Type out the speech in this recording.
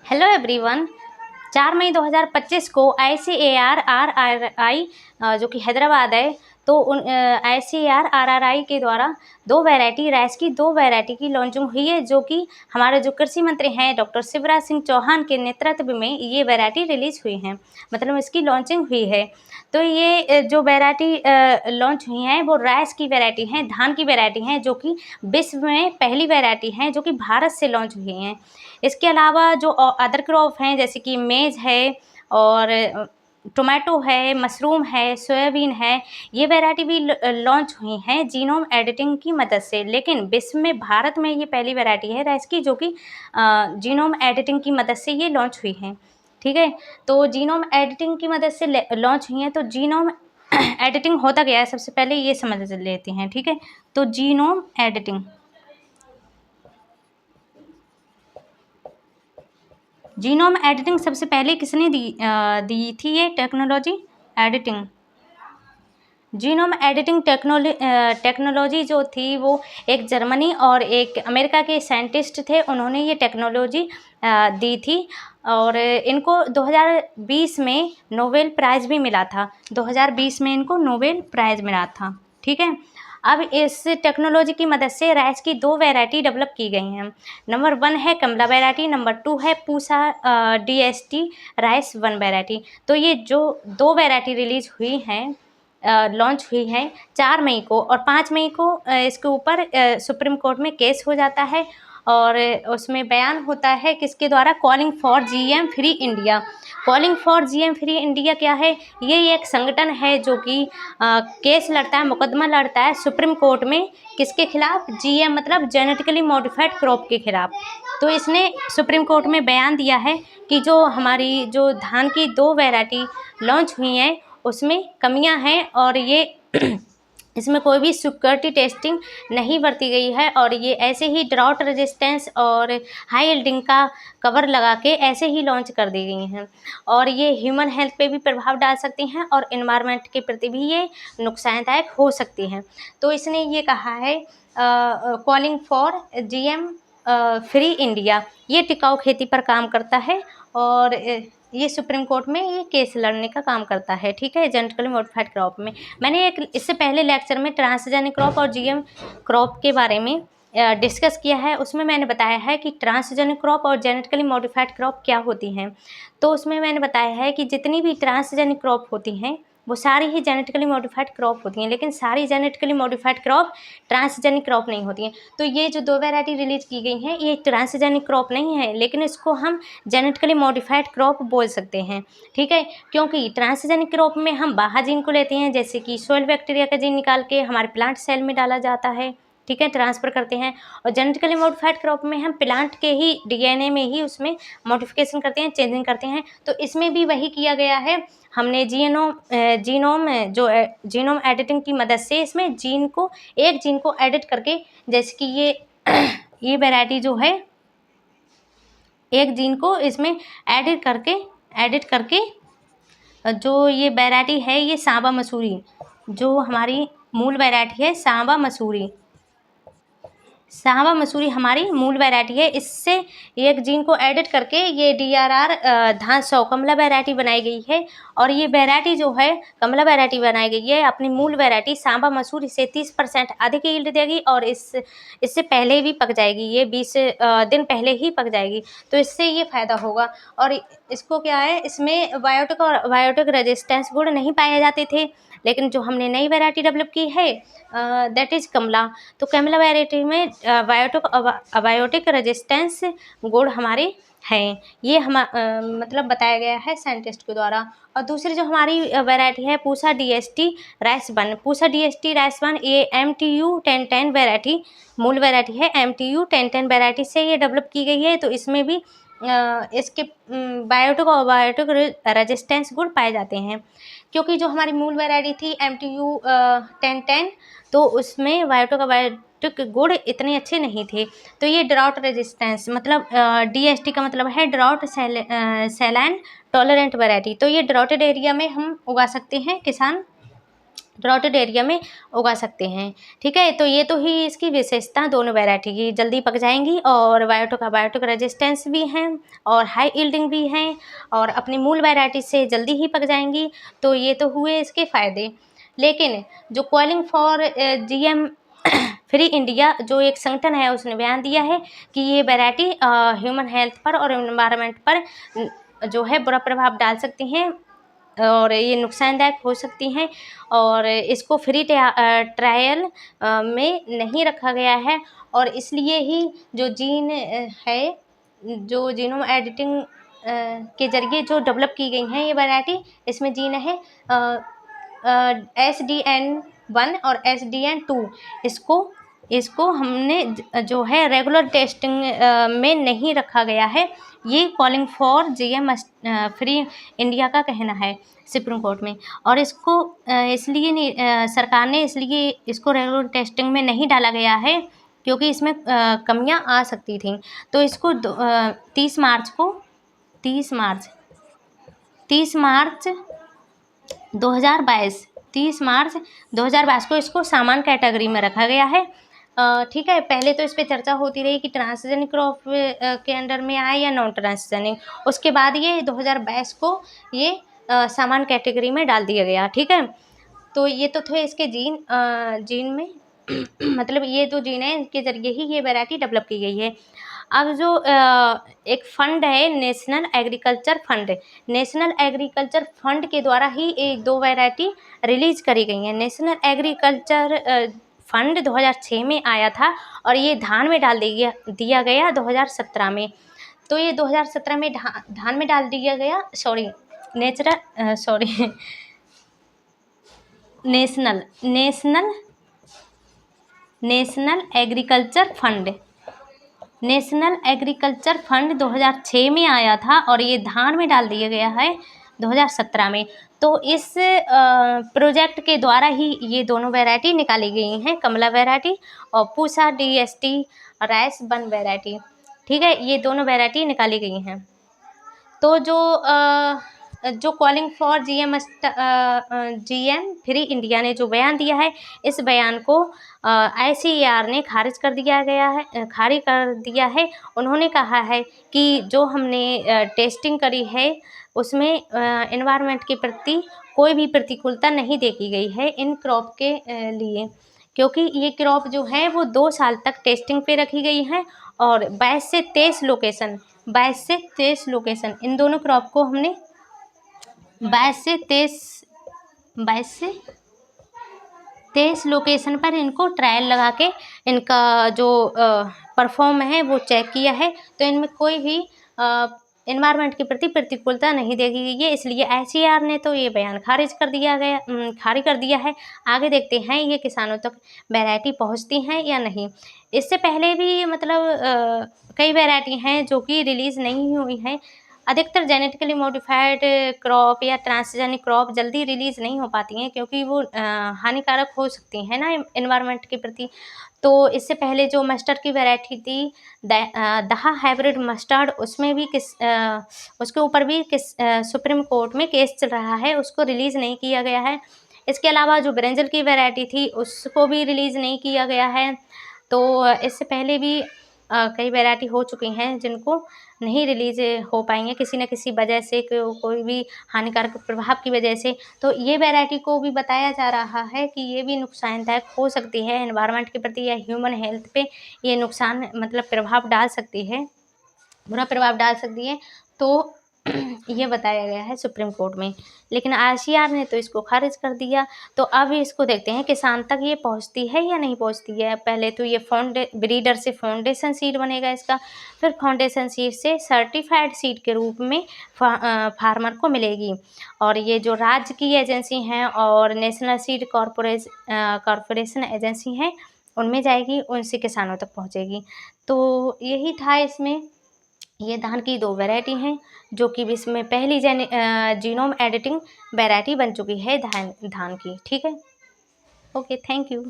Hello everyone. 4 मई 2025 को ICAR-RRI जो कि हैदराबाद है, तो उन ICAR-RRI के द्वारा राइस की दो वैरायटी की लॉन्चिंग हुई है, जो कि हमारे जो कृषि मंत्री हैं डॉक्टर शिवराज सिंह चौहान के नेतृत्व में ये वैरायटी रिलीज़ हुई हैं, मतलब इसकी लॉन्चिंग हुई है। तो ये जो वैरायटी लॉन्च हुई हैं वो राइस की वैरायटी हैं, धान की वैरायटी हैं, जो कि विश्व में पहली वैरायटी हैं जो कि भारत से लॉन्च हुई हैं। इसके अलावा जो अदर क्रॉप हैं जैसे कि मेज़ है और टोमेटो है, मशरूम है, सोयाबीन है, ये वैरायटी भी लॉन्च हुई हैं जीनोम एडिटिंग की मदद से। लेकिन विश्व में भारत में ये पहली वैरायटी है राइस की जो कि जीनोम एडिटिंग की मदद से ये लॉन्च हुई हैं। ठीक है, तो जीनोम एडिटिंग की मदद से लॉन्च हुई हैं। तो जीनोम एडिटिंग होता क्या है, सबसे पहले ये समझ लेते हैं। ठीक है, तो जीनोम एडिटिंग जीनोम एडिटिंग सबसे पहले किसने दी थी ये technology? Editing genome editing technology जो थी वो एक जर्मनी और एक अमेरिका के साइंटिस्ट थे, उन्होंने ये टेक्नोलॉजी दी थी और इनको 2020 में नोबेल प्राइज़ भी मिला था। 2020 में इनको नोबेल प्राइज़ मिला था। ठीक है, अब इस टेक्नोलॉजी की मदद से राइस की दो वैरायटी डेवलप की गई हैं। नंबर 1 है कमला वैरायटी, नंबर 2 है पूसा DST राइस 1 वैरायटी। तो ये जो दो वैरायटी रिलीज़ हुई हैं, लॉन्च हुई है 4 मई को, और 5 मई को इसके ऊपर सुप्रीम कोर्ट में केस हो जाता है और उसमें बयान होता है किसके द्वारा? Calling for GM free India. Calling for GM free India क्या है? ये एक संगठन है जो कि केस लड़ता है, मुकदमा लड़ता है सुप्रीम कोर्ट में। किसके खिलाफ? GM मतलब जेनेटिकली मॉडिफाइड क्रॉप के खिलाफ। तो इसने सुप्रीम कोर्ट में बयान दिया है कि जो हमारी जो धान की दो वैरायटी लॉन्च हुई हैं उसमें कमियां हैं और ये इसमें कोई भी सिक्योरिटी टेस्टिंग नहीं बरती गई है और ये ऐसे ही ड्राउट रेजिस्टेंस और हाई यील्डिंग का कवर लगा के ऐसे ही लॉन्च कर दी गई हैं और ये ह्यूमन हेल्थ पे भी प्रभाव डाल सकती हैं और एनवायरनमेंट के प्रति भी ये नुकसानदायक हो सकती हैं। तो इसने ये कहा है calling for GM free India, ये टिकाऊ खेती पर काम करता है और ये सुप्रीम कोर्ट में ये केस लड़ने का काम करता है। ठीक है, जेनेटिकली मॉडिफाइड क्रॉप में मैंने एक इससे पहले लेक्चर में ट्रांसजेनिक क्रॉप और GM क्रॉप के बारे में डिस्कस किया है। उसमें मैंने बताया है कि ट्रांसजेनिक क्रॉप और जेनेटिकली मॉडिफाइड क्रॉप क्या होती हैं। तो उसमें मैंने बताया है कि जितनी भी ट्रांसजेनिक क्रॉप होती हैं वो सारी ही जेनेटिकली मॉडिफाइड क्रॉप होती हैं, लेकिन सारी genetically modified crop transgenic crop नहीं होती हैं। तो ये जो दो वैरायटी रिलीज की गई हैं ये ट्रांसजेनिक क्रॉप नहीं है, लेकिन इसको हम जेनेटिकली मॉडिफाइड क्रॉप बोल सकते हैं। ठीक है, क्योंकि ट्रांसजेनिक क्रॉप में हम बाहर जीन को लेते हैं, जैसे कि सोइल बैक्टीरिया का जीन निकाल के हमारे प्लांट सेल में डाला जाता है। ठीक है, ट्रांसफ़र करते हैं। और जेनेटिकली मॉडिफाइड क्रॉप में हम प्लांट के ही DNA में ही उसमें मॉडिफिकेशन करते हैं, चेंजिंग करते हैं। तो इसमें भी वही किया गया है। हमने जीनोम एडिटिंग की मदद से इसमें एक जीन को एडिट करके, जैसे कि ये वैरायटी जो है एक जीन को इसमें एडिट करके जो ये वैरायटी है ये सांबा मसूरी, जो हमारी मूल वैरायटी है सांबा मसूरी हमारी मूल वैरायटी है। इससे एक जीन को एडिट करके ये DRR धान 100 कमला वैरायटी बनाई गई है और ये वैरायटी जो है कमला वैरायटी बनाई गई है अपनी मूल वैरायटी सांबा मसूरी से 30% अधिक यील्ड देगी और इससे पहले भी पक जाएगी, ये 20 दिन पहले ही पक जाएगी। तो इससे ये फ़ायदा होगा। और इसको क्या है, इसमें बायोटिक रेजिस्टेंस गुण नहीं पाए जाते थे, लेकिन जो हमने नई वैरायटी डेवलप की है दैट इज़ कमला। तो कमला वैरायटी में बायोटिक रेजिस्टेंस गुण हमारे हैं, ये मतलब बताया गया है साइंटिस्ट के द्वारा। और दूसरी जो हमारी वैरायटी है Pusa DST rice 1। Pusa DST rice 1 ये MTU 1010 वैरायटी मूल वैरायटी है। MTU 1010 वैरायटी से ये डेवलप की गई है। तो इसमें भी इसके बायोटिक रेजिस्टेंस गुण पाए जाते हैं, क्योंकि जो हमारी मूल वैरायटी थी MTU 1010 तो उसमें बायोटिक गुण इतने अच्छे नहीं थे। तो ये ड्राउट रेजिस्टेंस मतलब DST का मतलब है ड्राउट सैलाइन टॉलरेंट वैरायटी। तो ये ड्राउटेड एरिया में हम उगा सकते हैं किसान। प्लॉटेड एरिया में उगा सकते हैं। ठीक है, तो ये तो ही इसकी विशेषता दोनों वैरायटी की, जल्दी पक जाएंगी और बायोटिक रेजिस्टेंस भी हैं और हाई यील्डिंग भी हैं और अपनी मूल वैरायटी से जल्दी ही पक जाएंगी। तो ये तो हुए इसके फ़ायदे। लेकिन जो calling for GM free India जो एक संगठन है उसने बयान दिया है कि ये वैरायटी ह्यूमन हेल्थ पर और एनवायरनमेंट पर जो है बुरा प्रभाव डाल सकती हैं और ये नुकसानदायक हो सकती हैं और इसको फ्री ट्रायल में नहीं रखा गया है और इसलिए ही जो जीन है, जो जीनोम एडिटिंग के ज़रिए जो डेवलप की गई हैं ये वैरायटी, इसमें जीन है SDN1 और SDN2। इसको हमने जो है रेगुलर टेस्टिंग में नहीं रखा गया है। ये calling for GM free India का कहना है सुप्रीम कोर्ट में। और इसको इसलिए नहीं सरकार ने इसलिए इसको रेगुलर टेस्टिंग में नहीं डाला गया है क्योंकि इसमें कमियां आ सकती थीं। तो इसको 30 मार्च 2022 को इसको सामान्य कैटेगरी में रखा गया है। ठीक है, पहले तो इस पर चर्चा होती रही कि ट्रांसजेनिक क्रॉप के अंडर में आए या नॉन ट्रांसजेनिक, उसके बाद ये 2022 को ये सामान्य कैटेगरी में डाल दिया गया। ठीक है, तो ये तो थे इसके जीन में मतलब ये जो जीन है इनके ज़रिए ही ये वैरायटी डेवलप की गई है। अब जो एक फंड है नेशनल एग्रीकल्चर फंड के द्वारा ही एक 2 वैरायटी रिलीज करी गई हैं। नेशनल एग्रीकल्चर फंड 2006 में आया था और ये धान में डाल दिया गया 2017 में। तो ये 2017 में धान में डाल दिया गया नेशनल एग्रीकल्चर फंड 2006 में आया था और ये धान में डाल दिया गया है 2017 में। तो इस प्रोजेक्ट के द्वारा ही ये दोनों वैरायटी निकाली गई हैं, कमला वैरायटी और पूसा DST राइस 1 वैरायटी। ठीक है, ये दोनों वैरायटी निकाली गई हैं। तो जो calling for GM free India ने जो बयान दिया है, इस बयान को ICAR ने खारिज कर दिया है। उन्होंने कहा है कि जो हमने टेस्टिंग करी है उसमें एनवायरनमेंट के प्रति कोई भी प्रतिकूलता नहीं देखी गई है इन क्रॉप के लिए, क्योंकि ये क्रॉप जो है वो 2 साल तक टेस्टिंग पे रखी गई है और 22 से 23 लोकेशन इन दोनों क्रॉप को हमने 22 से 23 लोकेशन पर इनको ट्रायल लगा के इनका जो परफॉर्म है वो चेक किया है। तो इनमें कोई भी एनवायरनमेंट के प्रति प्रतिकूलता नहीं देखी गई है, इसलिए ICAR ने तो ये बयान खारिज कर दिया है। आगे देखते हैं ये किसानों तक वैरायटी पहुंचती हैं या नहीं। इससे पहले भी मतलब कई वैरायटी हैं जो कि रिलीज़ नहीं हुई हैं। अधिकतर जेनेटिकली मॉडिफाइड क्रॉप या ट्रांसजेनिक क्रॉप जल्दी रिलीज़ नहीं हो पाती हैं क्योंकि वो हानिकारक हो सकती हैं ना एनवायरनमेंट के प्रति। तो इससे पहले जो मस्टर्ड की वैरायटी थी दहा हाइब्रिड मस्टर्ड, उसमें भी उसके ऊपर भी सुप्रीम कोर्ट में केस चल रहा है, उसको रिलीज़ नहीं किया गया है। इसके अलावा जो ब्रिंजल की वैरायटी थी उसको भी रिलीज़ नहीं किया गया है। तो इससे पहले भी कई वैरायटी हो चुकी हैं जिनको नहीं रिलीज़ हो पाएंगे किसी न किसी वजह से, कोई भी हानिकारक प्रभाव की वजह से। तो ये वैरायटी को भी बताया जा रहा है कि ये भी नुकसानदायक हो सकती है एनवायरनमेंट के प्रति या ह्यूमन हेल्थ पे ये नुकसान मतलब प्रभाव डाल सकती है, बुरा प्रभाव डाल सकती है। तो ये बताया गया है सुप्रीम कोर्ट में, लेकिन ICAR ने तो इसको खारिज कर दिया। तो अब इसको देखते हैं किसान तक ये पहुंचती है या नहीं पहुंचती है। पहले तो ये ब्रीडर से फाउंडेशन सीड बनेगा इसका, फिर फाउंडेशन सीड से सर्टिफाइड सीड के रूप में फार्मर को मिलेगी और ये जो राज्य की एजेंसी हैं और नेशनल सीड कॉरपोरेशन एजेंसी हैं उनमें जाएगी, उनसे किसानों तक पहुँचेगी। तो यही था इसमें। ये धान की 2 वैरायटी हैं जो कि विश्व में पहली जीनोम एडिटिंग वैरायटी बन चुकी है धान की। ठीक है, ओके, थैंक यू।